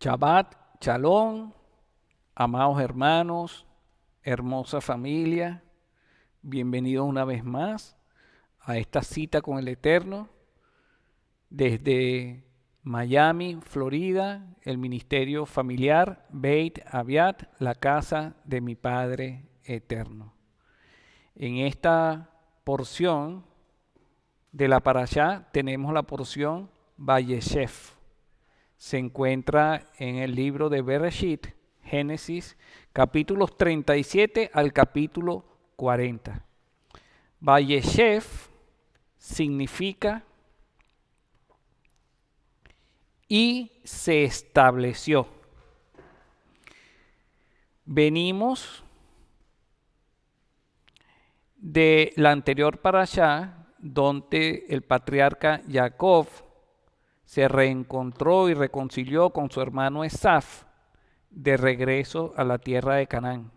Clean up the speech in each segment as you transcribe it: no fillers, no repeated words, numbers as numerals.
Shabbat, Shalom, amados hermanos, hermosa familia, bienvenidos una vez más a esta cita con el Eterno desde Miami, Florida, el ministerio familiar Beit Aviat, la casa de mi Padre Eterno. En esta porción de la parashá tenemos la porción Vayeshef. Se encuentra en el libro de Bereshit, Génesis, capítulos 37 al capítulo 40. Vayeshef significa y se estableció. Venimos de la anterior parashá, donde el patriarca Jacob se reencontró y reconcilió con su hermano Esaf de regreso a la tierra de Canaán.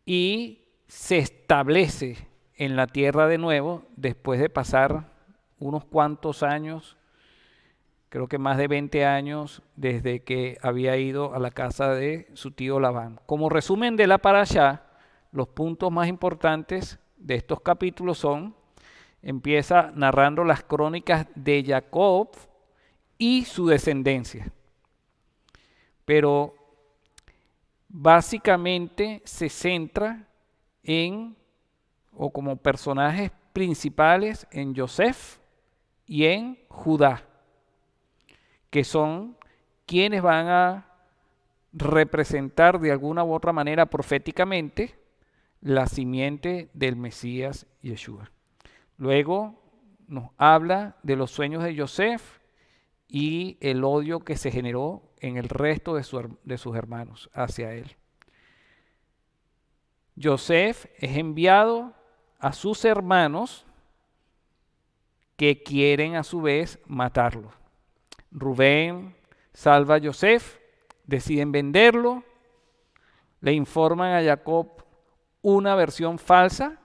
Y se establece en la tierra de nuevo después de pasar unos cuantos años, creo que más de 20 años, desde que había ido a la casa de su tío Labán. Como resumen de la parashá, los puntos más importantes de estos capítulos son: empieza narrando las crónicas de Jacob y su descendencia. Pero básicamente se centra en, o como personajes principales, en Yosef y en Judá, que son quienes van a representar de alguna u otra manera proféticamente la simiente del Mesías Yeshua. Luego nos habla de los sueños de Yosef y el odio que se generó en el resto de sus hermanos hacia él. Yosef es enviado a sus hermanos que quieren a su vez matarlo. Rubén salva a Yosef, deciden venderlo, le informan a Jacob una versión falsa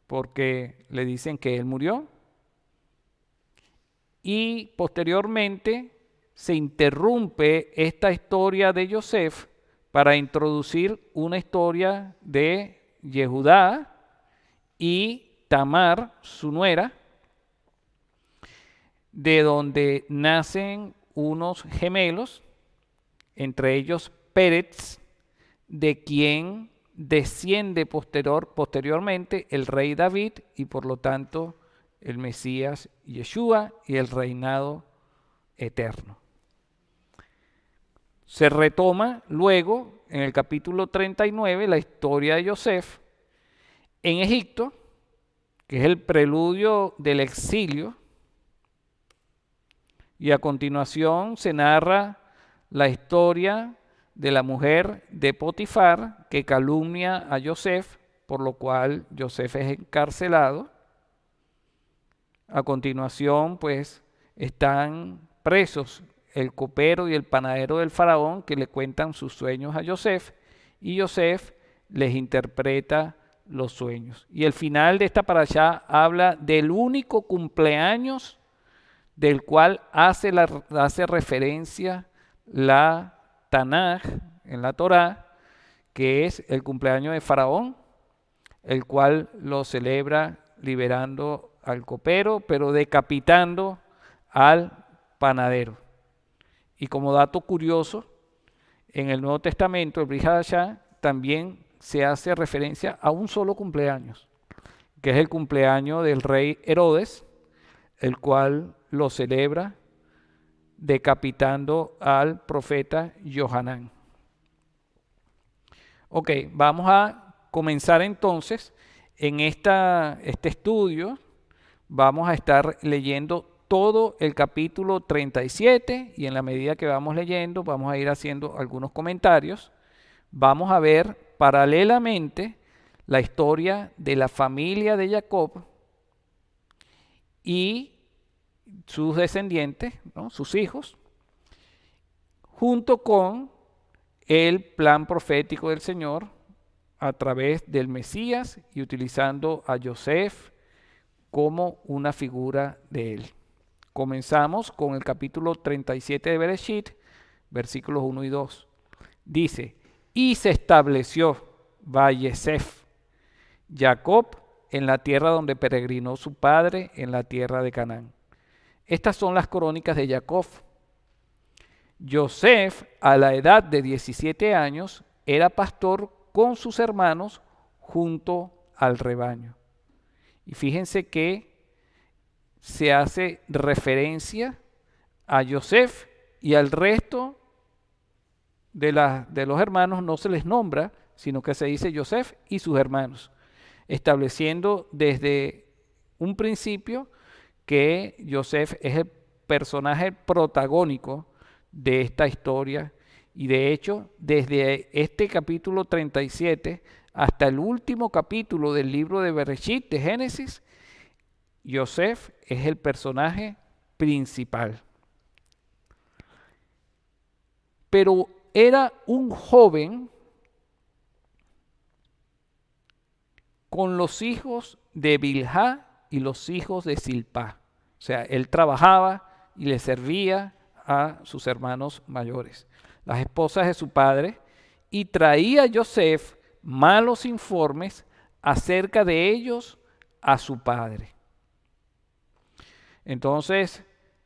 porque le dicen que él murió, y posteriormente se interrumpe esta historia de Yosef para introducir una historia de Yehudá y Tamar, su nuera, de donde nacen unos gemelos, entre ellos Pérez, de quien desciende posteriormente el rey David y por lo tanto el Mesías Yeshua y el reinado eterno. Se retoma luego en el capítulo 39 la historia de Yosef en Egipto, que es el preludio del exilio, y a continuación se narra la historia de la mujer de Potifar que calumnia a Yosef, por lo cual Yosef es encarcelado. A continuación, pues, están presos el copero y el panadero del faraón, que le cuentan sus sueños a Yosef, y Yosef les interpreta los sueños. Y el final de esta parashá habla del único cumpleaños del cual hace referencia la Tanaj en la Torá, que es el cumpleaños de Faraón, el cual lo celebra liberando al copero, pero decapitando al panadero. Y como dato curioso, en el Nuevo Testamento, el Brit Hadashah, también se hace referencia a un solo cumpleaños, que es el cumpleaños del rey Herodes, el cual lo celebra decapitando al profeta Johanán. Ok, vamos a comenzar entonces en este estudio. Vamos a estar leyendo todo el capítulo 37 y en la medida que vamos leyendo vamos a ir haciendo algunos comentarios. Vamos a ver paralelamente la historia de la familia de Jacob y sus descendientes, ¿no? Sus hijos, junto con el plan profético del Señor a través del Mesías y utilizando a Yosef como una figura de él. Comenzamos con el capítulo 37 de Bereshit, versículos 1 y 2. Dice, y se estableció Vayesef, Jacob, en la tierra donde peregrinó su padre, en la tierra de Canaán. Estas son las crónicas de Jacob. Yosef, a la edad de 17 años, era pastor con sus hermanos junto al rebaño. Y fíjense que se hace referencia a Yosef y al resto de los hermanos no se les nombra, sino que se dice Yosef y sus hermanos, estableciendo desde un principio que Yosef es el personaje protagónico de esta historia. Y de hecho, desde este capítulo 37 hasta el último capítulo del libro de Bereshit, de Génesis, Yosef es el personaje principal. Pero era un joven con los hijos de Bilhá y los hijos de Silpá. O sea, él trabajaba y le servía a sus hermanos mayores, las esposas de su padre, y traía a Yosef malos informes acerca de ellos a su padre. Entonces,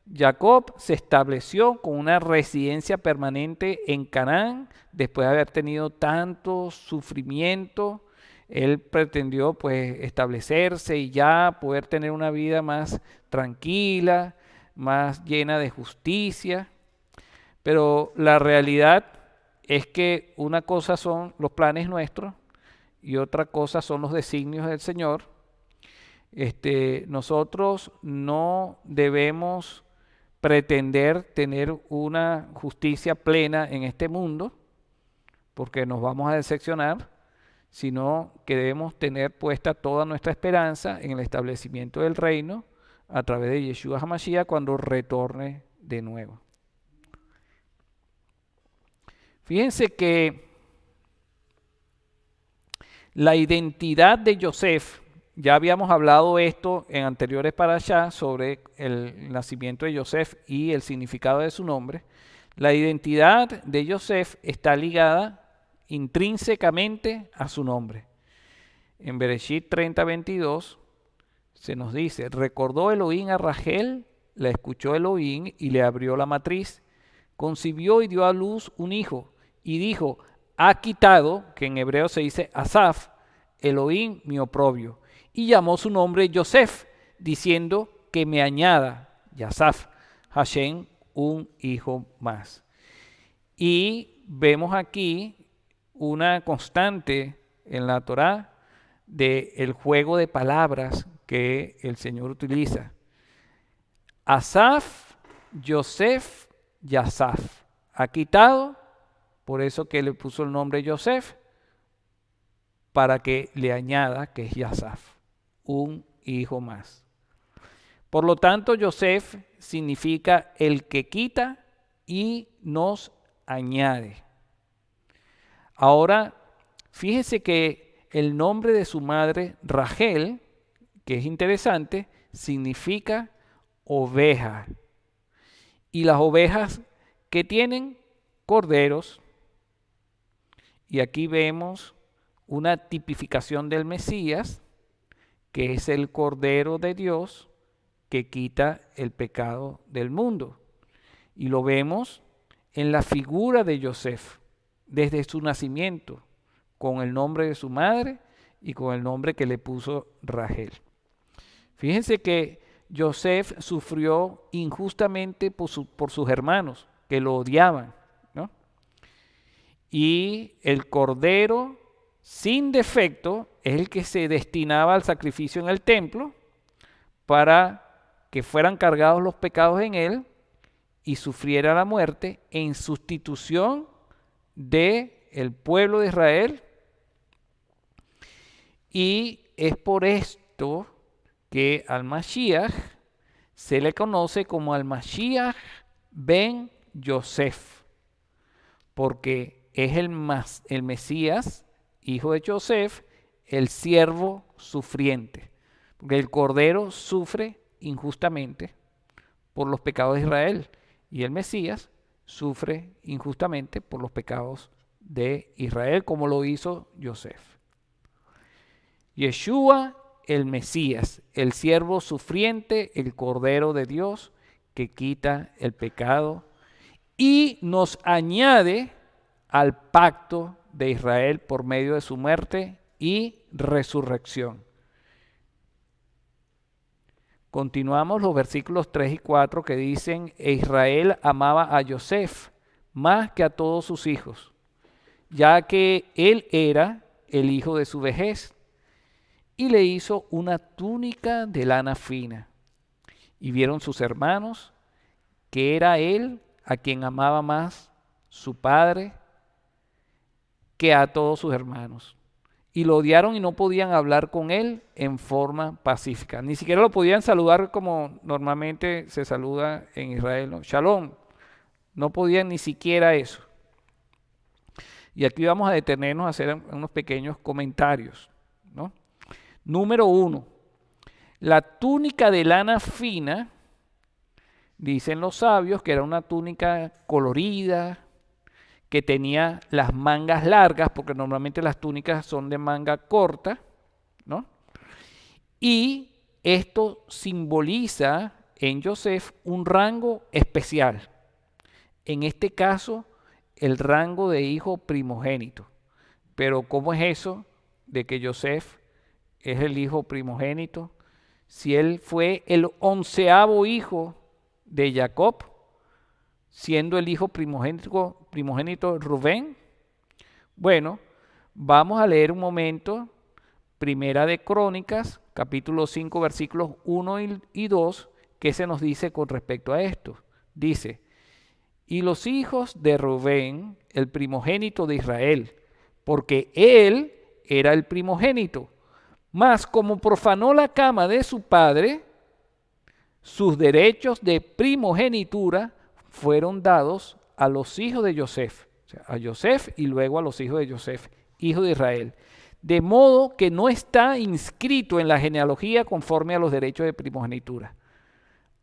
Jacob se estableció con una residencia permanente en Canaán después de haber tenido tanto sufrimiento. Él pretendió pues establecerse y ya poder tener una vida más tranquila, más llena de justicia. Pero la realidad es que una cosa son los planes nuestros y otra cosa son los designios del Señor. Nosotros no debemos pretender tener una justicia plena en este mundo, porque nos vamos a decepcionar, sino que debemos tener puesta toda nuestra esperanza en el establecimiento del reino a través de Yeshua HaMashiach cuando retorne de nuevo. Fíjense que la identidad de Yosef, ya habíamos hablado esto en anteriores parashá sobre el nacimiento de Yosef y el significado de su nombre. La identidad de Yosef está ligada intrínsecamente a su nombre. En Bereshit 30:22 se nos dice, recordó Elohim a Rachel, la escuchó Elohim y le abrió la matriz, concibió y dio a luz un hijo y dijo, ha quitado, que en hebreo se dice Asaf, Elohim mi oprobio, y llamó su nombre Yosef, diciendo que me añada, Yasaf, Hashem, un hijo más. Y vemos aquí una constante en la Torá del juego de palabras que el Señor utiliza. Asaf, Yosef, Yasaf. Ha quitado, por eso que le puso el nombre Yosef, para que le añada que es Yasaf, un hijo más. Por lo tanto, Yosef significa el que quita y nos añade. Ahora, fíjese que el nombre de su madre, Rachel, que es interesante, significa oveja. Y las ovejas que tienen corderos. Y aquí vemos una tipificación del Mesías, que es el Cordero de Dios que quita el pecado del mundo. Y lo vemos en la figura de Yosef, desde su nacimiento, con el nombre de su madre y con el nombre que le puso Rachel. Fíjense que Yosef sufrió injustamente por sus hermanos, que lo odiaban, ¿no? Y el cordero sin defecto es el que se destinaba al sacrificio en el templo para que fueran cargados los pecados en él y sufriera la muerte en sustitución del pueblo de Israel. Y es por esto que al Mashiach se le conoce como al Mashiach ben Yosef, porque es el Mesías, hijo de Yosef, el siervo sufriente. Porque el cordero sufre injustamente por los pecados de Israel y el Mesías sufre injustamente por los pecados de Israel, como lo hizo Yosef. Yeshua, el Mesías, el siervo sufriente, el Cordero de Dios que quita el pecado y nos añade al pacto de Israel por medio de su muerte y resurrección. Continuamos los versículos 3 y 4 que dicen: e Israel amaba a Yosef más que a todos sus hijos, ya que él era el hijo de su vejez, y le hizo una túnica de lana fina. Y vieron sus hermanos que era él a quien amaba más su padre que a todos sus hermanos. Y lo odiaron y no podían hablar con él en forma pacífica. Ni siquiera lo podían saludar como normalmente se saluda en Israel, ¿no? Shalom. No podían ni siquiera eso. Y aquí vamos a detenernos a hacer unos pequeños comentarios, ¿no? Número 1. La túnica de lana fina, dicen los sabios, que era una túnica colorida, que tenía las mangas largas, porque normalmente las túnicas son de manga corta, ¿no? Y esto simboliza en Yosef un rango especial. En este caso, el rango de hijo primogénito. Pero ¿cómo es eso de que Yosef es el hijo primogénito? Si él fue el 11º hijo de Jacob, siendo el hijo primogénito Rubén. Bueno, vamos a leer un momento Primera de Crónicas, capítulo 5, versículos 1 y 2, que se nos dice con respecto a esto. Dice: y los hijos de Rubén, el primogénito de Israel, porque él era el primogénito, mas como profanó la cama de su padre, sus derechos de primogenitura fueron dados a los hijos de Yosef, o sea, a Yosef y luego a los hijos de Yosef, hijo de Israel, de modo que no está inscrito en la genealogía conforme a los derechos de primogenitura.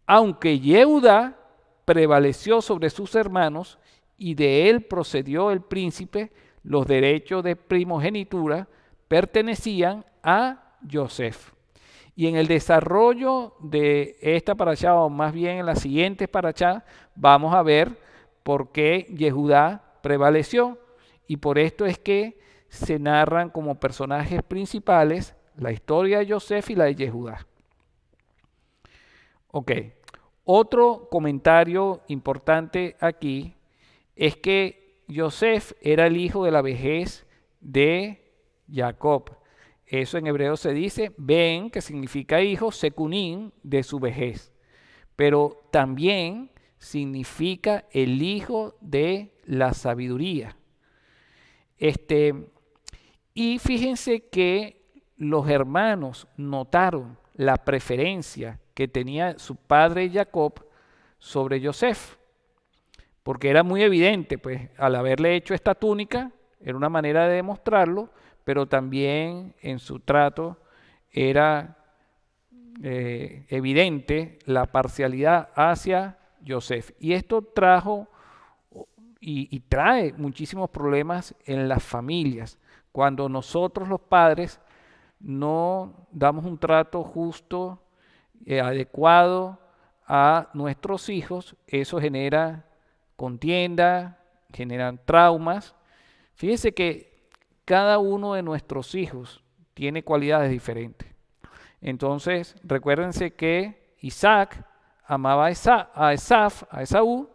Aunque Yehuda prevaleció sobre sus hermanos y de él procedió el príncipe, los derechos de primogenitura pertenecían a Yosef. Y en el desarrollo de esta parashá, o más bien en las siguientes parashá, vamos a ver por qué Yehudá prevaleció. Y por esto es que se narran como personajes principales la historia de Yosef y la de Yehudá. Ok, otro comentario importante aquí es que Yosef era el hijo de la vejez de Jacob. Eso en hebreo se dice Ben, que significa hijo, Sekunim, de su vejez. Pero también significa el hijo de la sabiduría. Y fíjense que los hermanos notaron la preferencia que tenía su padre Jacob sobre Yosef, porque era muy evidente, pues al haberle hecho esta túnica, era una manera de demostrarlo, pero también en su trato era evidente la parcialidad hacia Yosef. Y esto trajo y trae muchísimos problemas en las familias. Cuando nosotros los padres no damos un trato justo, adecuado a nuestros hijos, eso genera contienda, generan traumas. Fíjense que cada uno de nuestros hijos tiene cualidades diferentes. Entonces, recuérdense que Isaac amaba a Esaú,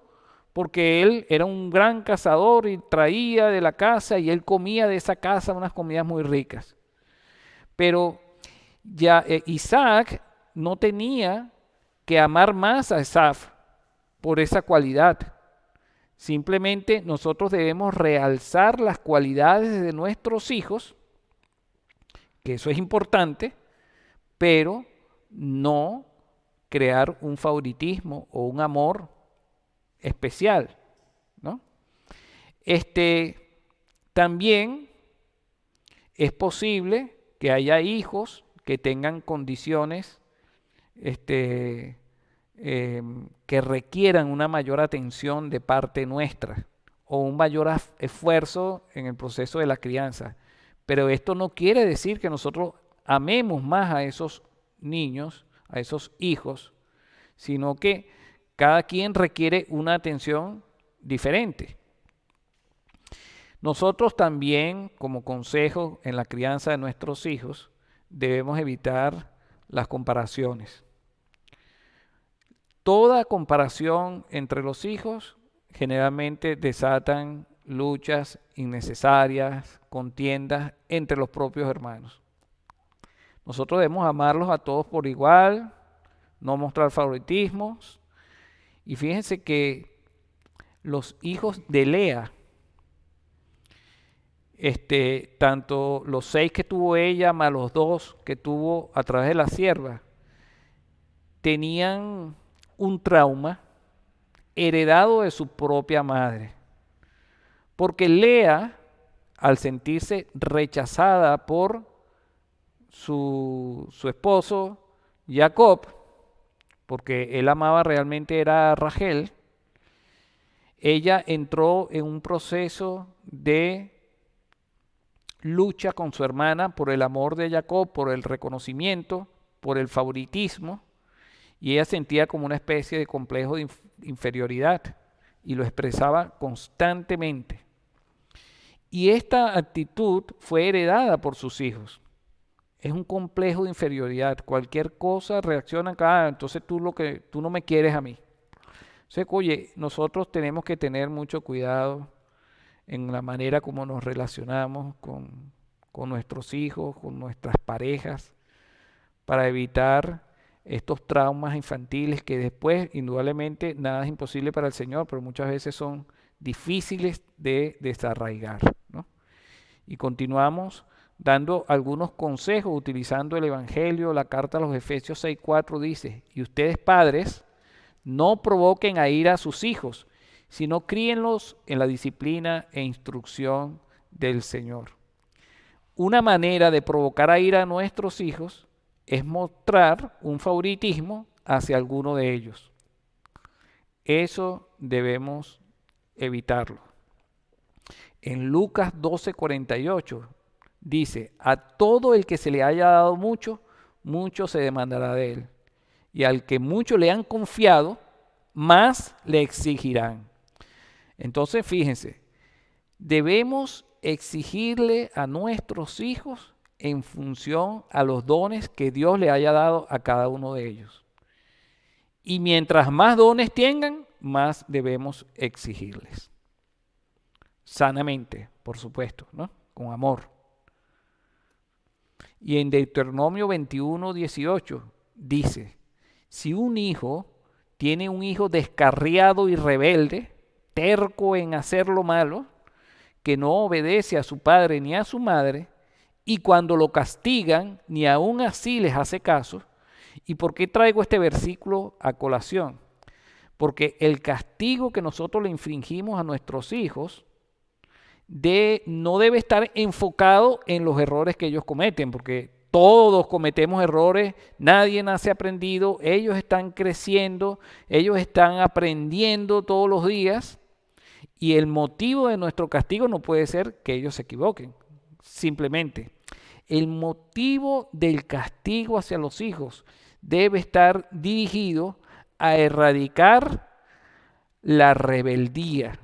porque él era un gran cazador y traía de la casa y él comía de esa casa unas comidas muy ricas. Pero ya Isaac no tenía que amar más a Esaf por esa cualidad. Simplemente nosotros debemos realzar las cualidades de nuestros hijos, que eso es importante, pero no crear un favoritismo o un amor especial, ¿no? También es posible que haya hijos que tengan condiciones eh, que requieran una mayor atención de parte nuestra o un mayor esfuerzo en el proceso de la crianza. Pero esto no quiere decir que nosotros amemos más a esos niños, a esos hijos, sino que cada quien requiere una atención diferente. Nosotros también, como consejo en la crianza de nuestros hijos, debemos evitar las comparaciones. Toda comparación entre los hijos generalmente desatan luchas innecesarias, contiendas entre los propios hermanos. Nosotros debemos amarlos a todos por igual, no mostrar favoritismos. Y fíjense que los hijos de Lea, tanto los 6 que tuvo ella más los 2 que tuvo a través de la sierva, tenían un trauma heredado de su propia madre. Porque Lea, al sentirse rechazada por su esposo Jacob, porque él amaba realmente era a Rachel, ella entró en un proceso de lucha con su hermana por el amor de Jacob, por el reconocimiento, por el favoritismo, y ella sentía como una especie de complejo de inferioridad y lo expresaba constantemente. Y esta actitud fue heredada por sus hijos. Es un complejo de inferioridad. Cualquier cosa reacciona acá, entonces tú no me quieres a mí. Entonces, oye, nosotros tenemos que tener mucho cuidado en la manera como nos relacionamos con nuestros hijos, con nuestras parejas, para evitar estos traumas infantiles que después, indudablemente, nada es imposible para el Señor, pero muchas veces son difíciles de desarraigar, ¿no? Y continuamos dando algunos consejos utilizando el Evangelio. La carta a los Efesios 6:4 dice: y ustedes padres, no provoquen a ira a sus hijos, sino críenlos en la disciplina e instrucción del Señor. Una manera de provocar a ira a nuestros hijos es mostrar un favoritismo hacia alguno de ellos. Eso debemos evitarlo. En Lucas 12:48 dice: a todo el que se le haya dado mucho, mucho se demandará de él. Y al que mucho le han confiado, más le exigirán. Entonces, fíjense, debemos exigirle a nuestros hijos en función a los dones que Dios le haya dado a cada uno de ellos. Y mientras más dones tengan, más debemos exigirles. Sanamente, por supuesto, ¿no? Con amor. Y en Deuteronomio 21:18 dice: si un hijo tiene un hijo descarriado y rebelde, terco en hacer lo malo, que no obedece a su padre ni a su madre, y cuando lo castigan, ni aún así les hace caso. ¿Y por qué traigo este versículo a colación? Porque el castigo que nosotros le infringimos a nuestros hijos no debe estar enfocado en los errores que ellos cometen, porque todos cometemos errores, nadie nace aprendido, ellos están creciendo, ellos están aprendiendo todos los días, y el motivo de nuestro castigo no puede ser que ellos se equivoquen. Simplemente, el motivo del castigo hacia los hijos debe estar dirigido a erradicar la rebeldía.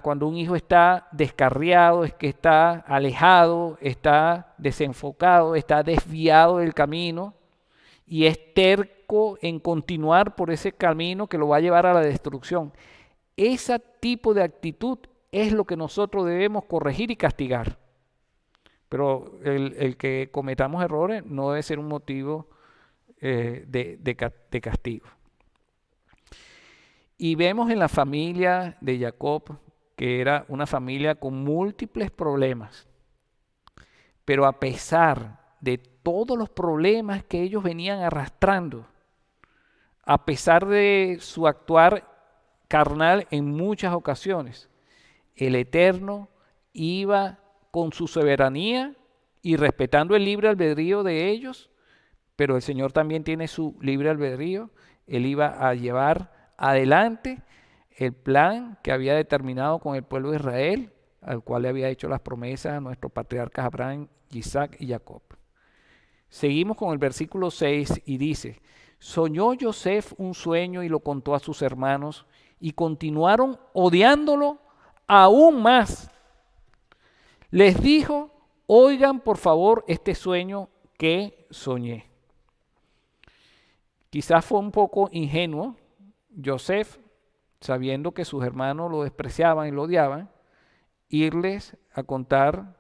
Cuando un hijo está descarriado, es que está alejado, está desenfocado, está desviado del camino y es terco en continuar por ese camino que lo va a llevar a la destrucción. Ese tipo de actitud es lo que nosotros debemos corregir y castigar. Pero el que cometamos errores no debe ser un motivo de castigo. Y vemos en la familia de Jacob que era una familia con múltiples problemas. Pero a pesar de todos los problemas que ellos venían arrastrando, a pesar de su actuar carnal en muchas ocasiones, el Eterno iba con su soberanía y respetando el libre albedrío de ellos, pero el Señor también tiene su libre albedrío. Él iba a llevar adelante el plan que había determinado con el pueblo de Israel, al cual le había hecho las promesas a nuestros patriarcas Abraham, Isaac y Jacob. Seguimos con el versículo 6 y dice: soñó Yosef un sueño y lo contó a sus hermanos, y continuaron odiándolo aún más. Les dijo: oigan por favor este sueño que soñé. Quizás fue un poco ingenuo Yosef, sabiendo que sus hermanos lo despreciaban y lo odiaban, irles a contar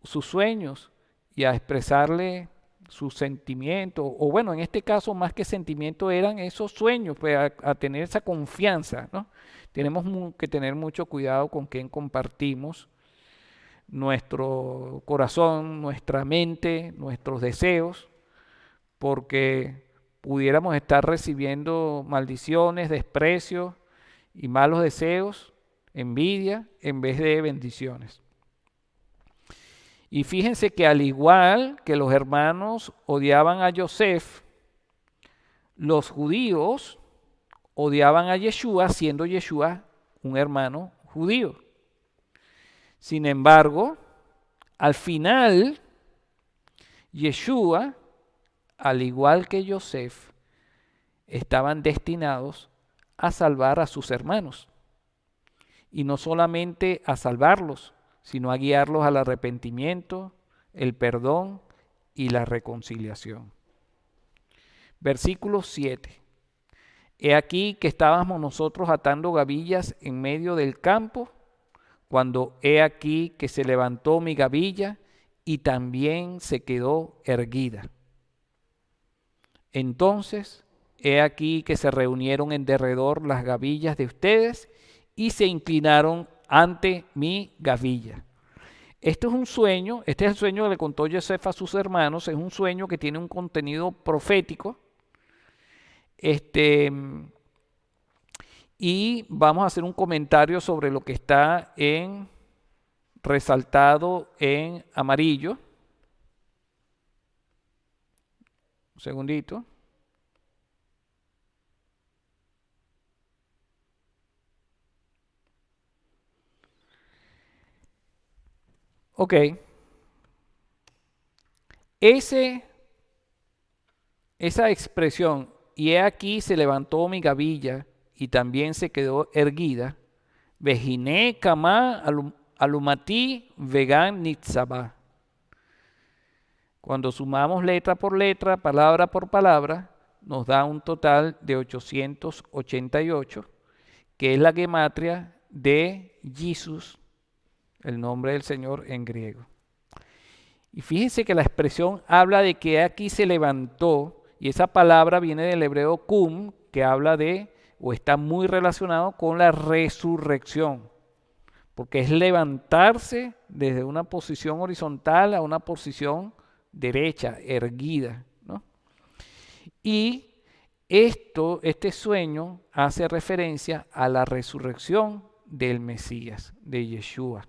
sus sueños y a expresarle sus sentimientos, o bueno, en este caso más que sentimientos eran esos sueños, pues a tener esa confianza, ¿no? Tenemos que tener mucho cuidado con quién compartimos nuestro corazón, nuestra mente, nuestros deseos, porque pudiéramos estar recibiendo maldiciones, desprecios y malos deseos, envidia, en vez de bendiciones. Y fíjense que al igual que los hermanos odiaban a Yosef, los judíos odiaban a Yeshua, siendo Yeshua un hermano judío. Sin embargo, al final, Yeshua, al igual que Yosef, estaban destinados a salvar a sus hermanos. Y no solamente a salvarlos, sino a guiarlos al arrepentimiento, el perdón y la reconciliación. Versículo 7. He aquí que estábamos nosotros atando gavillas en medio del campo, cuando he aquí que se levantó mi gavilla y también se quedó erguida. Entonces, he aquí que se reunieron en derredor las gavillas de ustedes y se inclinaron ante mi gavilla. Este es un sueño, este es el sueño que le contó Yosef a sus hermanos, es un sueño que tiene un contenido profético. Y vamos a hacer un comentario sobre lo que está resaltado en amarillo. Un segundito. Ok. Esa expresión, y he aquí se levantó mi gavilla y también se quedó erguida, Vejiné Kama Alumati Vegan Nitzabá. Cuando sumamos letra por letra, palabra por palabra, nos da un total de 888, que es la gematria de Jesús, el nombre del Señor en griego. Y fíjense que la expresión habla de que aquí se levantó, y esa palabra viene del hebreo kum, que habla de, o está muy relacionado con la resurrección, porque es levantarse desde una posición horizontal a una posición derecha, erguida, ¿no? Y este sueño hace referencia a la resurrección del Mesías, de Yeshua.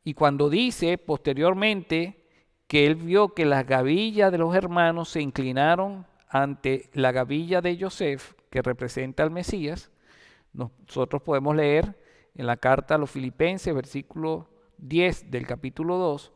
Y cuando dice posteriormente que él vio que las gavillas de los hermanos se inclinaron ante la gavilla de Yosef, que representa al Mesías, nosotros podemos leer en la carta a los Filipenses, versículo 10 del capítulo 2,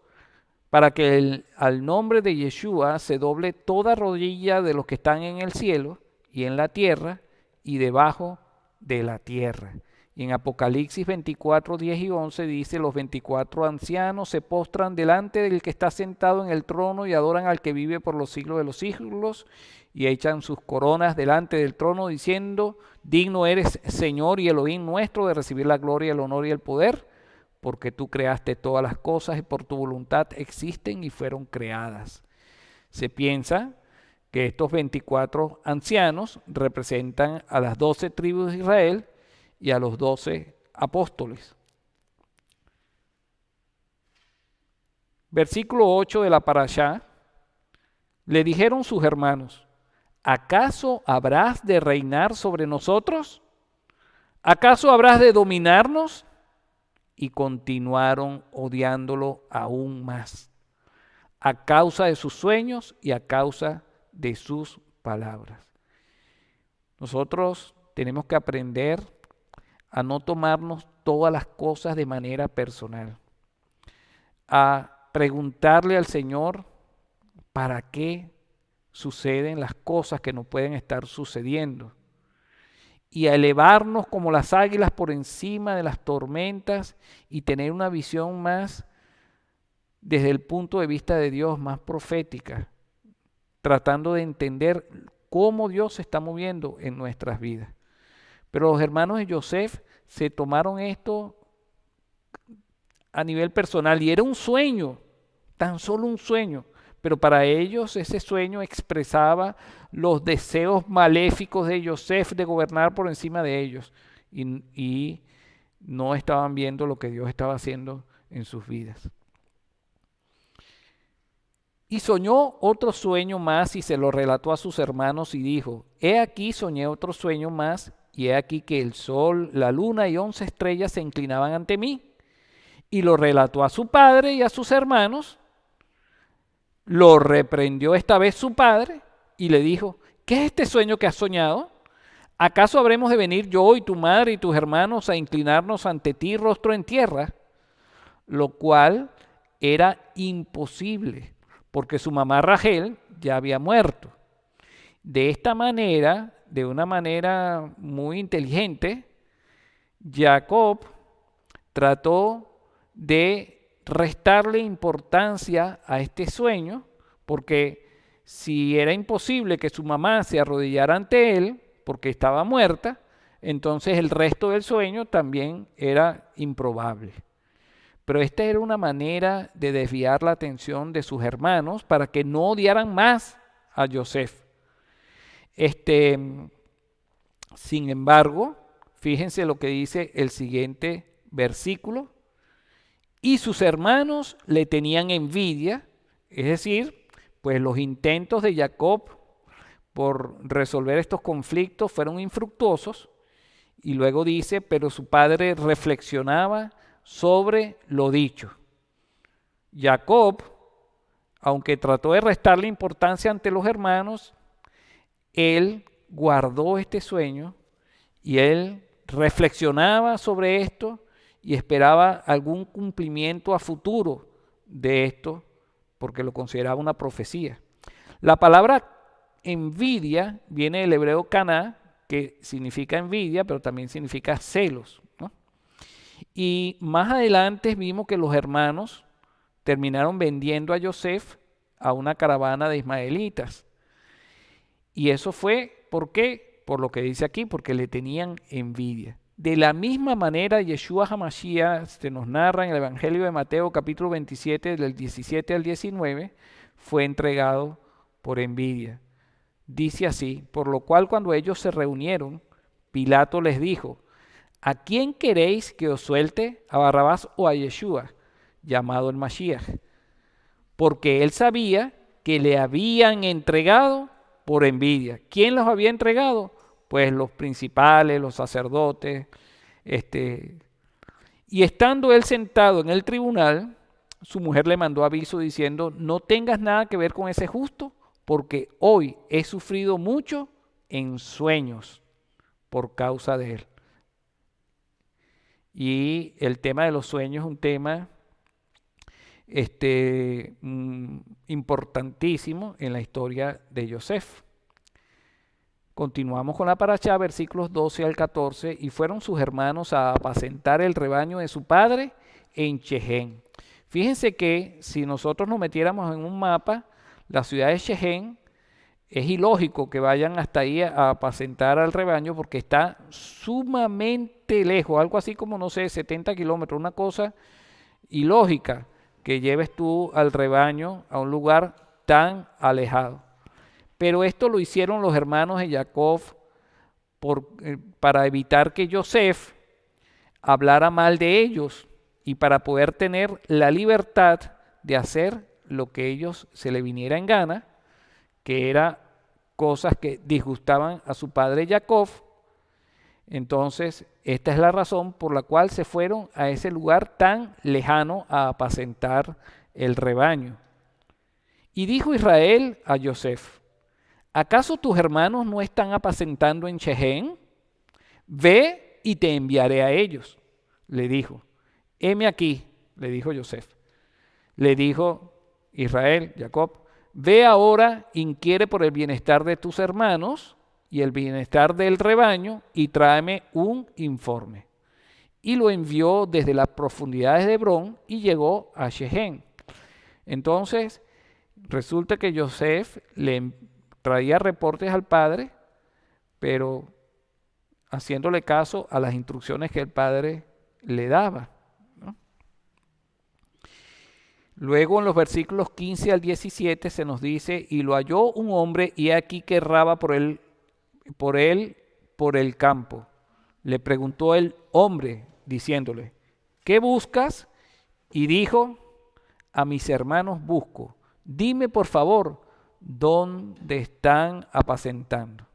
para que al nombre de Yeshua se doble toda rodilla de los que están en el cielo y en la tierra y debajo de la tierra. Y en Apocalipsis 24, 10 y 11 dice: los 24 ancianos se postran delante del que está sentado en el trono y adoran al que vive por los siglos de los siglos, y echan sus coronas delante del trono diciendo: digno eres, Señor y Elohim nuestro, de recibir la gloria, el honor y el poder, porque tú creaste todas las cosas y por tu voluntad existen y fueron creadas. Se piensa que estos 24 ancianos representan a las 12 tribus de Israel y a los 12 apóstoles. Versículo 8 de la parashá. Le dijeron sus hermanos: ¿acaso habrás de reinar sobre nosotros? ¿Acaso habrás de dominarnos? y continuaron odiándolo aún más, a causa de sus sueños y a causa de sus palabras. Nosotros tenemos que aprender a no tomarnos todas las cosas de manera personal, a preguntarle al Señor para qué suceden las cosas que no pueden estar sucediendo y a elevarnos como las águilas por encima de las tormentas y tener una visión más desde el punto de vista de Dios, más profética, tratando de entender cómo Dios se está moviendo en nuestras vidas. Pero los hermanos de Yosef se tomaron esto a nivel personal y era un sueño, tan solo un sueño, pero para ellos ese sueño expresaba los deseos maléficos de Yosef de gobernar por encima de ellos y no estaban viendo lo que Dios estaba haciendo en sus vidas. Y soñó otro sueño más y se lo relató a sus hermanos y dijo: he aquí soñé otro sueño más y he aquí que el sol, la luna y 11 estrellas se inclinaban ante mí. Y lo relató a su padre y a sus hermanos. Lo reprendió esta vez su padre y le dijo: ¿qué es este sueño que has soñado? ¿Acaso habremos de venir yo y tu madre y tus hermanos a inclinarnos ante ti rostro en tierra? Lo cual era imposible, porque su mamá Rachel ya había muerto. De esta manera, de una manera muy inteligente, Jacob trató de restarle importancia a este sueño, porque si era imposible que su mamá se arrodillara ante él, porque estaba muerta, entonces el resto del sueño también era improbable. Pero esta era una manera de desviar la atención de sus hermanos para que no odiaran más a Yosef. Sin embargo, fíjense lo que dice el siguiente versículo. Y sus hermanos le tenían envidia, es decir, pues los intentos de Jacob por resolver estos conflictos fueron infructuosos. Y luego dice: pero su padre reflexionaba sobre lo dicho. Jacob, aunque trató de restarle importancia ante los hermanos, él guardó este sueño y él reflexionaba sobre esto y esperaba algún cumplimiento a futuro de esto, porque lo consideraba una profecía. La palabra envidia viene del hebreo caná, que significa envidia, pero también significa celos, ¿no? Y más adelante vimos que los hermanos terminaron vendiendo a Yosef a una caravana de ismaelitas. Y eso fue, ¿por qué? Por lo que dice aquí, porque le tenían envidia. De la misma manera, Yeshua HaMashiach se nos narra en el Evangelio de Mateo, capítulo 27, del 17 al 19, fue entregado por envidia. Dice así: por lo cual cuando ellos se reunieron, Pilato les dijo: ¿a quién queréis que os suelte, a Barrabás o a Yeshua, llamado el Mashiach? Porque él sabía que le habían entregado por envidia. ¿Quién los había entregado? Pues los principales, los sacerdotes. Y estando él sentado en el tribunal, su mujer le mandó aviso diciendo: no tengas nada que ver con ese justo, porque hoy he sufrido mucho en sueños por causa de él. Y el tema de los sueños es un tema importantísimo en la historia de Yosef. Continuamos con la parashá, versículos 12 al 14. Y fueron sus hermanos a apacentar el rebaño de su padre en Shechem. Fíjense que si nosotros nos metiéramos en un mapa, la ciudad de Shechem, es ilógico que vayan hasta ahí a apacentar al rebaño porque está sumamente lejos, algo así como, no sé, 70 kilómetros, una cosa ilógica que lleves tú al rebaño a un lugar tan alejado. Pero esto lo hicieron los hermanos de Jacob para evitar que Yosef hablara mal de ellos y para poder tener la libertad de hacer lo que ellos se le viniera en gana, que era cosas que disgustaban a su padre Jacob. Entonces, esta es la razón por la cual se fueron a ese lugar tan lejano a apacentar el rebaño. Y dijo Israel a Yosef: ¿acaso tus hermanos no están apacentando en Shechem? Ve y te enviaré a ellos. Le dijo: heme aquí, le dijo Yosef. Le dijo Israel, Jacob: ve ahora, inquiere por el bienestar de tus hermanos y el bienestar del rebaño, y tráeme un informe. Y lo envió desde las profundidades de Hebrón y llegó a Shechem. Entonces, resulta que Yosef le traía reportes al padre, pero haciéndole caso a las instrucciones que el padre le daba, ¿no? Luego en los versículos 15 al 17 se nos dice: y lo halló un hombre, y aquí que erraba por el campo. Le preguntó el hombre, diciéndole: ¿qué buscas? Y dijo: a mis hermanos busco. Dime por favor, ¿dónde están apacentando?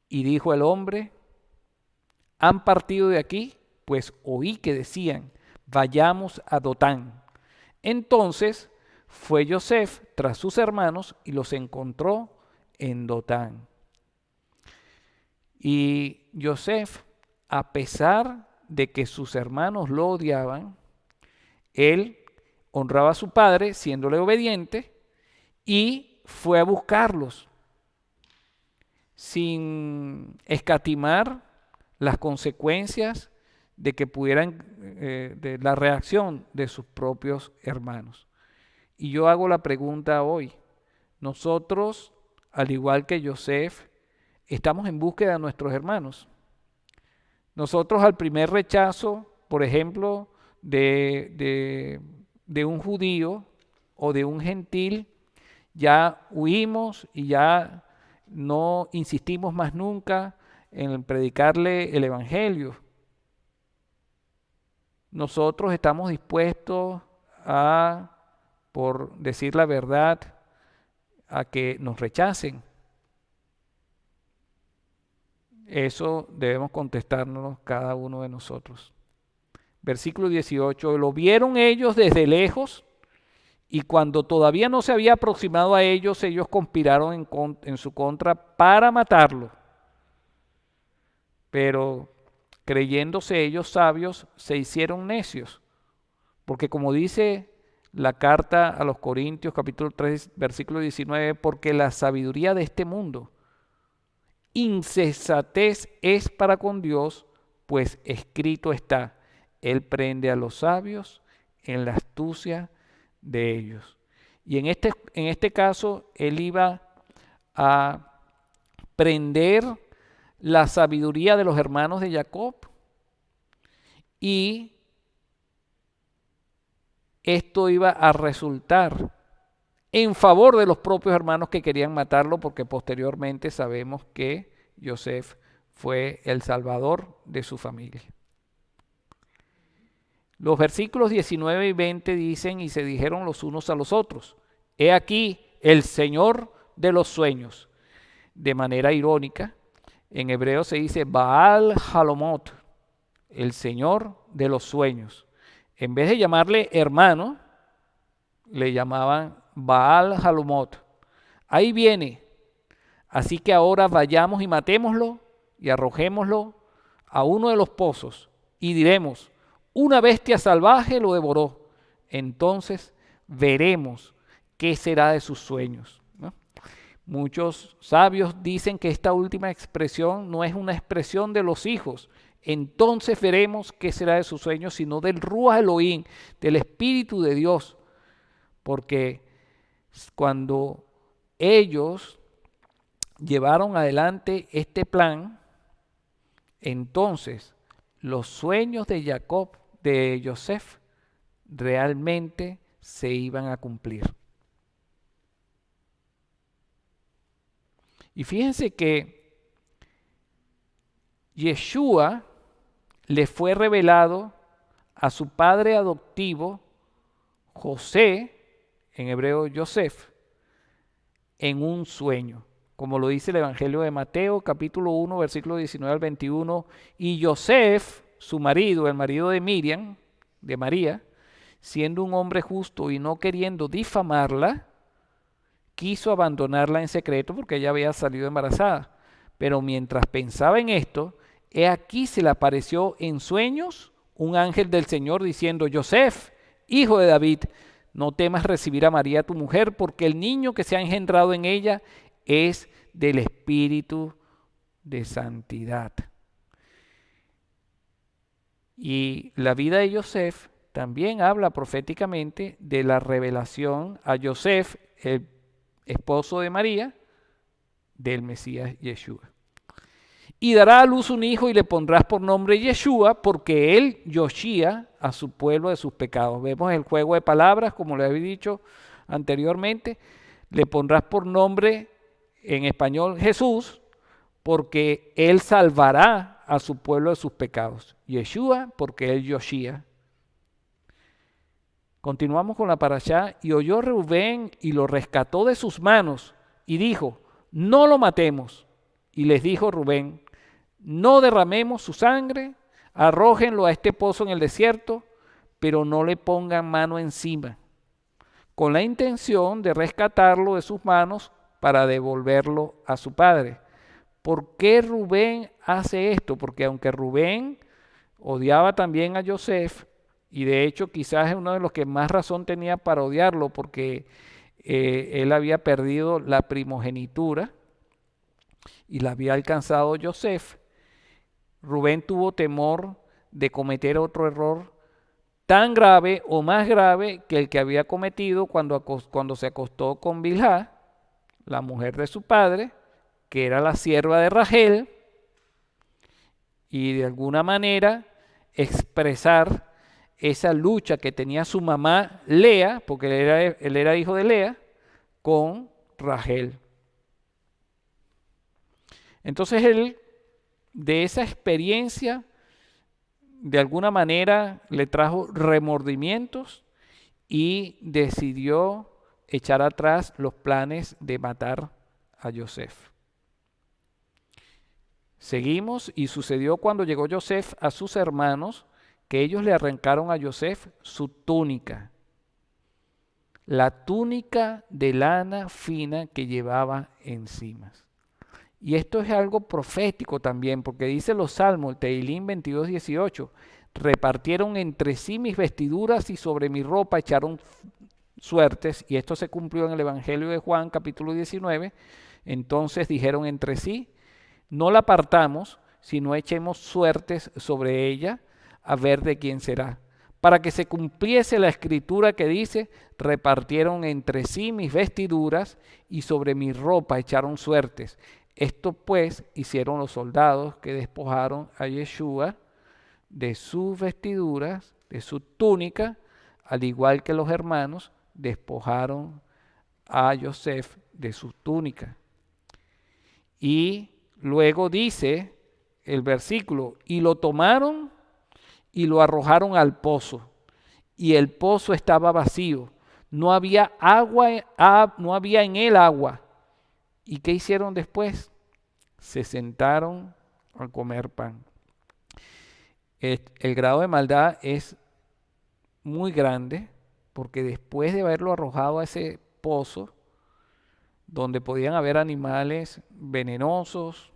Y dijo el hombre: han partido de aquí, pues oí que decían: vayamos a Dotán. Entonces fue Yosef tras sus hermanos y los encontró en Dotán. Y Yosef, a pesar de que sus hermanos lo odiaban, él honraba a su padre siéndole obediente y fue a buscarlos sin escatimar las consecuencias de que pudieran, de la reacción de sus propios hermanos. Y yo hago la pregunta hoy: nosotros, al igual que Yosef, estamos en búsqueda de nuestros hermanos. Nosotros, al primer rechazo, por ejemplo, de un judío o de un gentil, ya huimos y ya no insistimos más nunca en predicarle el evangelio. Nosotros estamos dispuestos a, por decir la verdad, a que nos rechacen. Eso debemos contestarnos cada uno de nosotros. Versículo 18: lo vieron ellos desde lejos, y cuando todavía no se había aproximado a ellos, ellos conspiraron en su contra para matarlo. Pero creyéndose ellos sabios, se hicieron necios. Porque como dice la carta a los Corintios, capítulo 3, versículo 19, porque la sabiduría de este mundo, insensatez es para con Dios, pues escrito está: Él prende a los sabios en la astucia de ellos. Y en este caso, Él iba a prender la sabiduría de los hermanos de Jacob, y esto iba a resultar en favor de los propios hermanos que querían matarlo, porque posteriormente sabemos que Yosef fue el salvador de su familia. Los versículos 19 y 20 dicen: y se dijeron los unos a los otros: he aquí el Señor de los sueños. De manera irónica, en hebreo se dice Baal Halomot, el Señor de los sueños. En vez de llamarle hermano, le llamaban Baal Halomot. Ahí viene. Así que ahora vayamos y matémoslo y arrojémoslo a uno de los pozos, y diremos: una bestia salvaje lo devoró. Entonces veremos qué será de sus sueños, ¿no? Muchos sabios dicen que esta última expresión no es una expresión de los hijos. Entonces veremos qué será de sus sueños, sino del Ruach Elohim, del Espíritu de Dios. Porque cuando ellos llevaron adelante este plan, entonces los sueños de Jacob, de Yosef, realmente se iban a cumplir. Y fíjense que Yeshua le fue revelado a su padre adoptivo, José, en hebreo Yosef, en un sueño. como lo dice el Evangelio de Mateo, capítulo 1, versículo 19 al 21, y Yosef, su marido, el marido de Miriam, de María, siendo un hombre justo y no queriendo difamarla, quiso abandonarla en secreto porque ella había salido embarazada. Pero mientras pensaba en esto, he aquí se le apareció en sueños un ángel del Señor diciendo: Yosef, hijo de David, no temas recibir a María tu mujer, porque el niño que se ha engendrado en ella es del Espíritu de santidad. Y la vida de Yosef también habla proféticamente de la revelación a Yosef, el esposo de María, del Mesías Yeshua. Y dará a luz un hijo y le pondrás por nombre Yeshua, porque él yoshía a su pueblo de sus pecados. Vemos el juego de palabras, como le había dicho anteriormente. Le pondrás por nombre en español Jesús, porque él salvará a su pueblo de sus pecados. Yeshua, porque él yoshía. Continuamos con la parashá. Y oyó Rubén y lo rescató de sus manos y dijo: no lo matemos. Y les dijo Rubén: no derramemos su sangre, arrójenlo a este pozo en el desierto, pero no le pongan mano encima, con la intención de rescatarlo de sus manos para devolverlo a su padre. ¿Por qué Rubén hace esto? Porque aunque Rubén odiaba también a Yosef, y de hecho quizás es uno de los que más razón tenía para odiarlo, porque él había perdido la primogenitura y la había alcanzado Yosef, Rubén tuvo temor de cometer otro error tan grave o más grave que el que había cometido cuando se acostó con Bilhá, la mujer de su padre, que era la sierva de Rachel, y de alguna manera expresar esa lucha que tenía su mamá Lea, porque él era hijo de Lea, con Rachel. Entonces él, de esa experiencia, de alguna manera le trajo remordimientos y decidió echar atrás los planes de matar a Yosef. Seguimos, y sucedió cuando llegó Yosef a sus hermanos, que ellos le arrancaron a Yosef su túnica, la túnica de lana fina que llevaba encima. Y esto es algo profético también, porque dice los Salmos, Tehilim 22:18, repartieron entre sí mis vestiduras y sobre mi ropa echaron suertes, y esto se cumplió en el Evangelio de Juan, capítulo 19. Entonces dijeron entre sí: no la partamos, sino echemos suertes sobre ella, a ver de quién será. Para que se cumpliese la escritura que dice: repartieron entre sí mis vestiduras y sobre mi ropa echaron suertes. Esto pues hicieron los soldados, que despojaron a Yeshua de sus vestiduras, de su túnica, al igual que los hermanos despojaron a Yosef de su túnica. Y luego dice el versículo: y lo tomaron y lo arrojaron al pozo, y el pozo estaba vacío, no había agua, no había en él agua. ¿Y qué hicieron después? Se sentaron a comer pan. El grado de maldad es muy grande, porque después de haberlo arrojado a ese pozo, donde podían haber animales venenosos,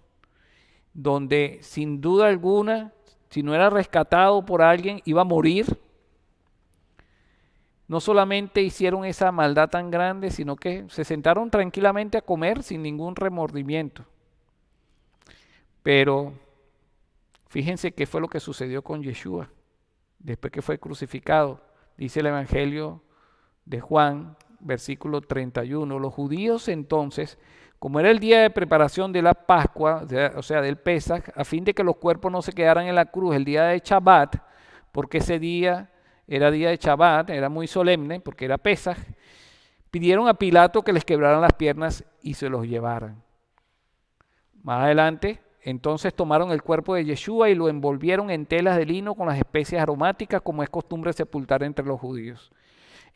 donde sin duda alguna, si no era rescatado por alguien, iba a morir, no solamente hicieron esa maldad tan grande, sino que se sentaron tranquilamente a comer sin ningún remordimiento. Pero fíjense qué fue lo que sucedió con Yeshua después que fue crucificado. Dice el Evangelio de Juan, versículo 31. Los judíos entonces, como era el día de preparación de la Pascua, o sea, del Pesaj, a fin de que los cuerpos no se quedaran en la cruz el día de Shabbat, porque ese día era día de Shabbat, era muy solemne, porque era Pesaj, pidieron a Pilato que les quebraran las piernas y se los llevaran. Más adelante, entonces tomaron el cuerpo de Yeshua y lo envolvieron en telas de lino con las especias aromáticas, como es costumbre sepultar entre los judíos.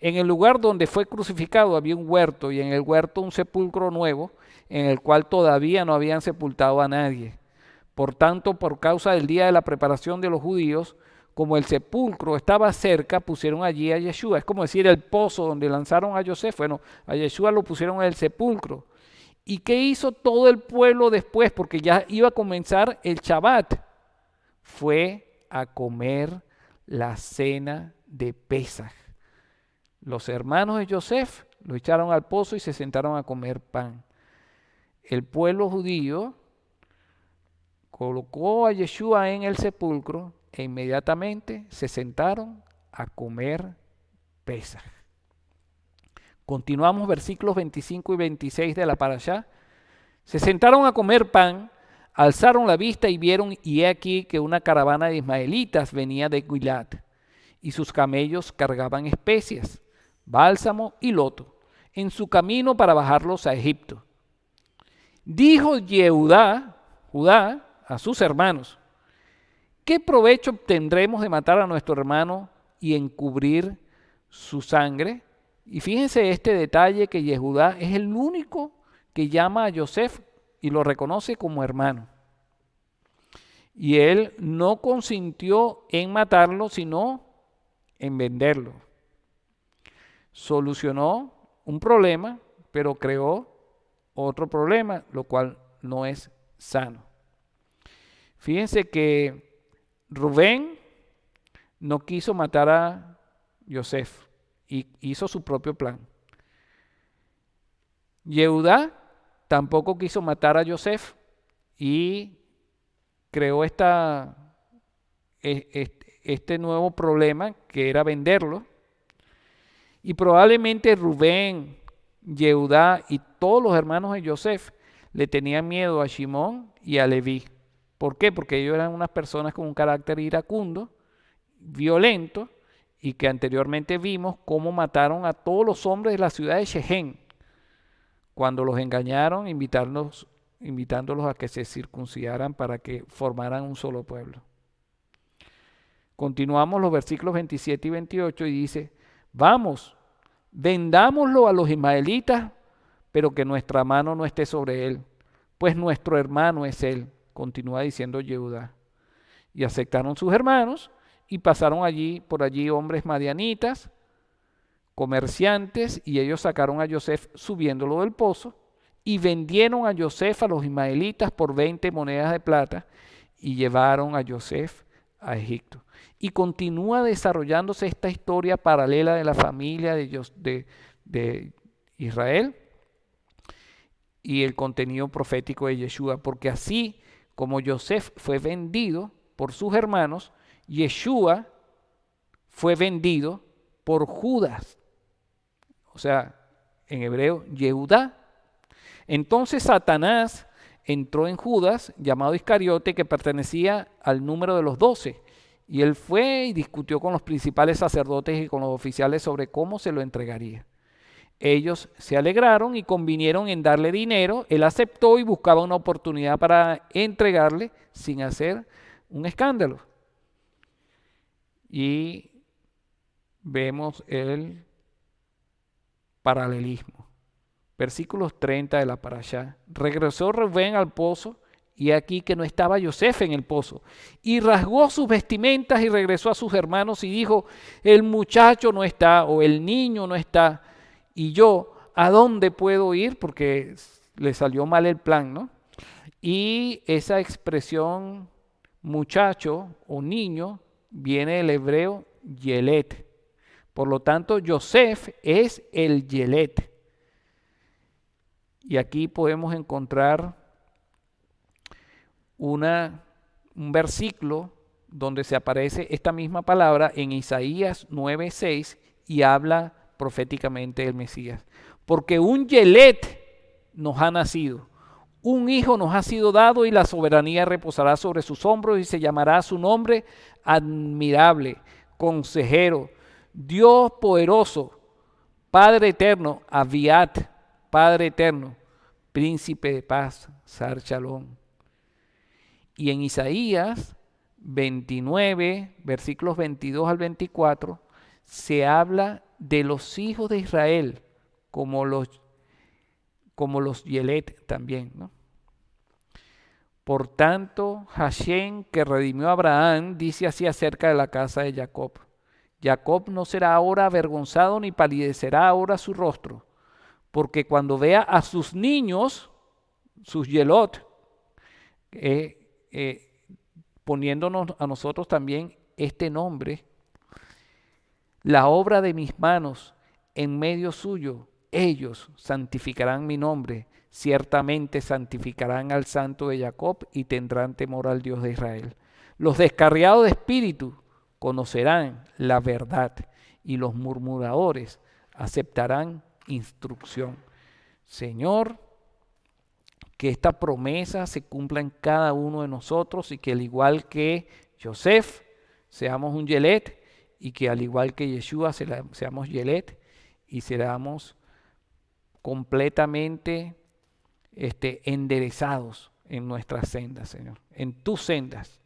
En el lugar donde fue crucificado había un huerto y en el huerto un sepulcro nuevo en el cual todavía no habían sepultado a nadie. Por tanto, por causa del día de la preparación de los judíos, como el sepulcro estaba cerca, pusieron allí a Yeshua. Es como decir el pozo donde lanzaron a Yosef. Bueno, a Yeshua lo pusieron en el sepulcro. ¿Y qué hizo todo el pueblo después? Porque ya iba a comenzar el Shabbat. Fue a comer la cena de Pesaj. Los hermanos de Yosef lo echaron al pozo y se sentaron a comer pan. El pueblo judío colocó a Yeshua en el sepulcro e inmediatamente se sentaron a comer Pesaj. Continuamos versículos 25 y 26 de la parashá. Se sentaron a comer pan, alzaron la vista y vieron, y he aquí que una caravana de ismaelitas venía de Gilead, y sus camellos cargaban especias, bálsamo y loto, en su camino para bajarlos a Egipto. Dijo Judá a sus hermanos: ¿qué provecho obtendremos de matar a nuestro hermano y encubrir su sangre? Y fíjense este detalle, que Yehudá es el único que llama a Yosef y lo reconoce como hermano. Y él no consintió en matarlo, sino en venderlo. Solucionó un problema, pero creó otro problema, lo cual no es sano. Fíjense que Rubén no quiso matar a Yosef y hizo su propio plan. Yehudá tampoco quiso matar a Yosef y creó este nuevo problema, que era venderlo. Y probablemente Rubén, Yehudá y todos los hermanos de Yosef le tenían miedo a Shimón y a Leví. ¿Por qué? Porque ellos eran unas personas con un carácter iracundo, violento, y que anteriormente vimos cómo mataron a todos los hombres de la ciudad de Shechem cuando los engañaron, invitándolos a que se circuncidaran para que formaran un solo pueblo. Continuamos los versículos 27 y 28 y dice: vamos, vendámoslo a los ismaelitas, pero que nuestra mano no esté sobre él, pues nuestro hermano es él, continúa diciendo Yehudá. Y aceptaron sus hermanos y pasaron por allí hombres madianitas, comerciantes, y ellos sacaron a Yosef subiéndolo del pozo y vendieron a Yosef a los ismaelitas por 20 monedas de plata y llevaron a Yosef a Egipto. Y continúa desarrollándose esta historia paralela de la familia de Israel y el contenido profético de Yeshua, porque así como Yosef fue vendido por sus hermanos, Yeshua fue vendido por Judas, o sea, en hebreo, Yehudá. Entonces Satanás entró en Judas, llamado Iscariote, que pertenecía al número de los 12, y él fue y discutió con los principales sacerdotes y con los oficiales sobre cómo se lo entregaría. Ellos se alegraron y convinieron en darle dinero. Él aceptó y buscaba una oportunidad para entregarle sin hacer un escándalo. Y vemos el paralelismo. Versículos 30 de la parashá. Regresó Rubén al pozo, y aquí que no estaba Yosef en el pozo. Y rasgó sus vestimentas y regresó a sus hermanos y dijo: el muchacho no está, o el niño no está. Y yo, ¿a dónde puedo ir? Porque le salió mal el plan, ¿no? Y esa expresión muchacho o niño viene del hebreo yelet. Por lo tanto, Yosef es el yelet. Y aquí podemos encontrar un versículo donde se aparece esta misma palabra en Isaías 9:6 y habla proféticamente del Mesías. Porque un yelet nos ha nacido, un hijo nos ha sido dado, y la soberanía reposará sobre sus hombros, y se llamará su nombre admirable, consejero, Dios poderoso, Padre eterno, Aviat, Padre eterno, príncipe de paz, Sar Shalom. Y en Isaías 29, versículos 22 al 24, se habla de los hijos de Israel, como los Yelet también, ¿no? Por tanto, Hashem, que redimió a Abraham, dice así acerca de la casa de Jacob: Jacob no será ahora avergonzado ni palidecerá ahora su rostro, porque cuando vea a sus niños, sus Yelot, poniéndonos a nosotros también este nombre, la obra de mis manos en medio suyo, ellos santificarán mi nombre, ciertamente santificarán al Santo de Jacob y tendrán temor al Dios de Israel. Los descarriados de espíritu conocerán la verdad y los murmuradores aceptarán instrucción. Señor, que esta promesa se cumpla en cada uno de nosotros y que al igual que Yosef, seamos un Yelet, y que al igual que Yeshua seamos Yelet y seamos completamente enderezados en nuestras sendas, Señor, en tus sendas.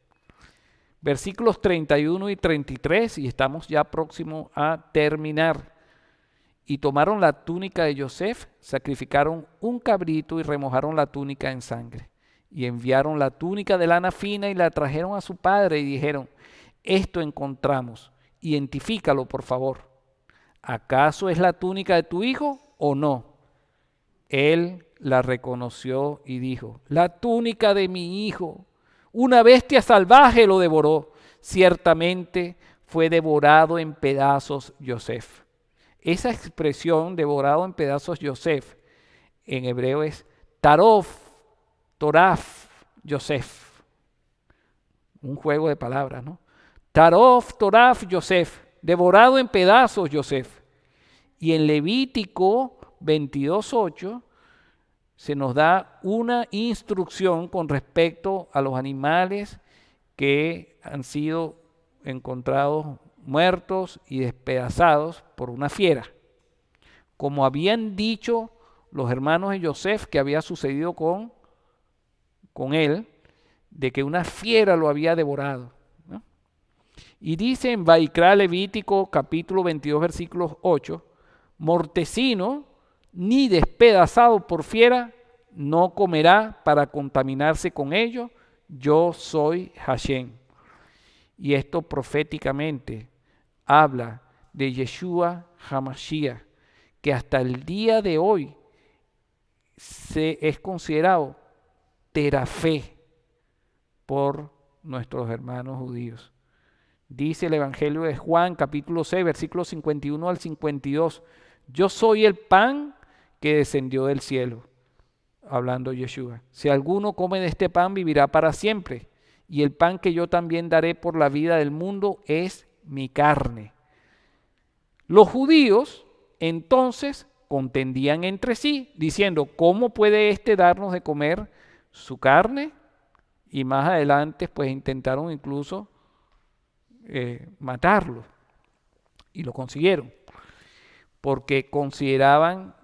Versículos 31 y 33, y estamos ya próximos a terminar. Y tomaron la túnica de Yosef, sacrificaron un cabrito y remojaron la túnica en sangre. Y enviaron la túnica de lana fina y la trajeron a su padre y dijeron: esto encontramos, identifícalo por favor. ¿Acaso es la túnica de tu hijo o no? Él la reconoció y dijo: la túnica de mi hijo. Una bestia salvaje lo devoró. Ciertamente fue devorado en pedazos Yosef. Esa expresión, devorado en pedazos Yosef, en hebreo es Toraf, Yosef. Un juego de palabras, ¿no? Toraf, Yosef. Devorado en pedazos Yosef. Y en Levítico 22:8 se nos da una instrucción con respecto a los animales que han sido encontrados muertos y despedazados por una fiera. Como habían dicho los hermanos de Yosef que había sucedido con él, de que una fiera lo había devorado, ¿no? Y dice en Vaikra Levítico capítulo 22 versículos 8, mortecino ni despedazado por fiera no comerá para contaminarse con ello, yo soy Hashem. Y esto proféticamente habla de Yeshua HaMashiach, que hasta el día de hoy es considerado terafé por nuestros hermanos judíos. Dice el Evangelio de Juan, capítulo 6, versículos 51 al 52, yo soy el pan que descendió del cielo, hablando Yeshua. Si alguno come de este pan, vivirá para siempre. Y el pan que yo también daré por la vida del mundo es mi carne. Los judíos entonces contendían entre sí, diciendo: ¿cómo puede éste darnos de comer su carne? Y más adelante pues intentaron incluso matarlo. Y lo consiguieron. Porque consideraban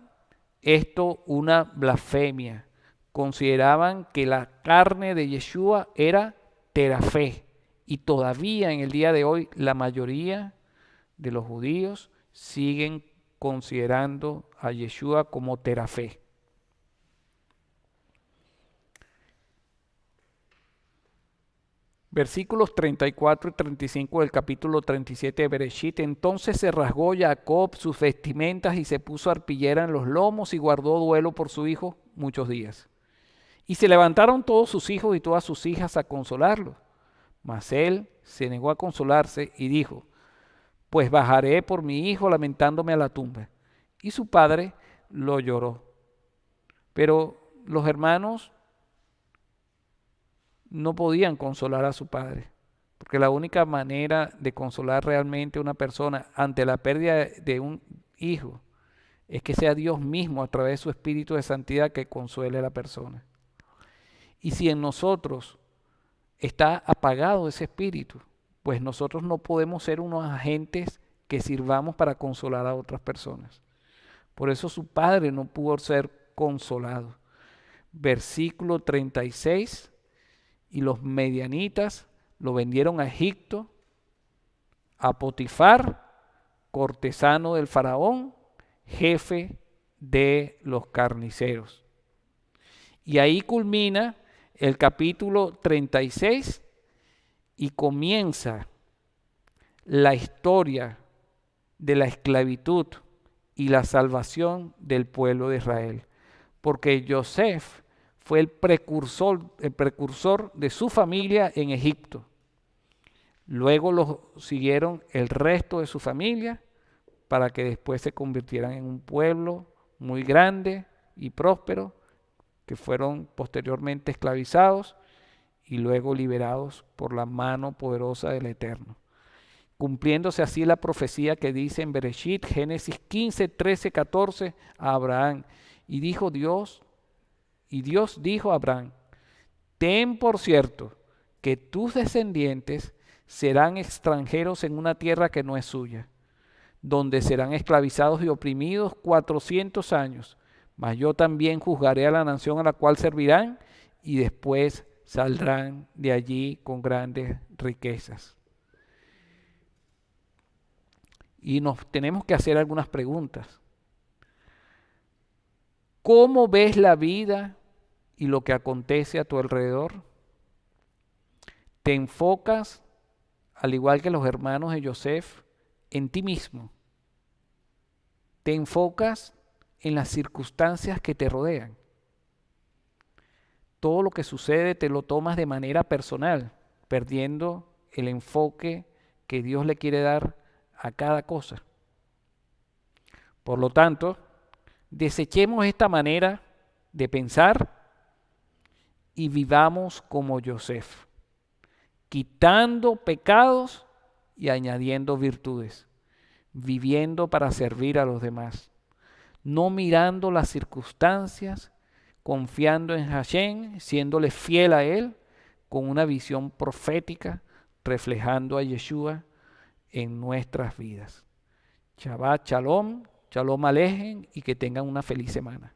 esto una blasfemia. Consideraban que la carne de Yeshua era terafé. Y todavía en el día de hoy la mayoría de los judíos siguen considerando a Yeshua como terafé. Versículos 34 y 35 del capítulo 37 de Bereshit. Entonces se rasgó Jacob sus vestimentas y se puso arpillera en los lomos y guardó duelo por su hijo muchos días. Y se levantaron todos sus hijos y todas sus hijas a consolarlo. Mas él se negó a consolarse y dijo: pues bajaré por mi hijo lamentándome a la tumba. Y su padre lo lloró. Pero los hermanos no podían consolar a su padre, porque la única manera de consolar realmente a una persona ante la pérdida de un hijo es que sea Dios mismo a través de su espíritu de santidad que consuele a la persona. Y si en nosotros está apagado ese espíritu, pues nosotros no podemos ser unos agentes que sirvamos para consolar a otras personas. Por eso su padre no pudo ser consolado. Versículo 36, y los medianitas lo vendieron a Egipto, a Potifar, cortesano del faraón, jefe de los carniceros. Y ahí culmina el capítulo 36 y comienza la historia de la esclavitud y la salvación del pueblo de Israel. Porque Joseph fue el precursor de su familia en Egipto. Luego lo siguieron el resto de su familia para que después se convirtieran en un pueblo muy grande y próspero, que fueron posteriormente esclavizados y luego liberados por la mano poderosa del Eterno. Cumpliéndose así la profecía que dice en Bereshit, Génesis 15, 13, 14, a Abraham. Y Dios dijo a Abraham: ten por cierto que tus descendientes serán extranjeros en una tierra que no es suya, donde serán esclavizados y oprimidos 400 años. Mas yo también juzgaré a la nación a la cual servirán, y después saldrán de allí con grandes riquezas. Y nos tenemos que hacer algunas preguntas. ¿Cómo ves la vida y lo que acontece a tu alrededor? ¿Te enfocas, al igual que los hermanos de Joseph, en ti mismo? ¿Te enfocas en las circunstancias que te rodean? Todo lo que sucede te lo tomas de manera personal, perdiendo el enfoque que Dios le quiere dar a cada cosa. Por lo tanto, desechemos esta manera de pensar y vivamos como Joseph, quitando pecados y añadiendo virtudes, viviendo para servir a los demás, no mirando las circunstancias, confiando en Hashem, siéndole fiel a Él, con una visión profética, reflejando a Yeshua en nuestras vidas. Shabbat Shalom, Shalom Alejem, y que tengan una feliz semana.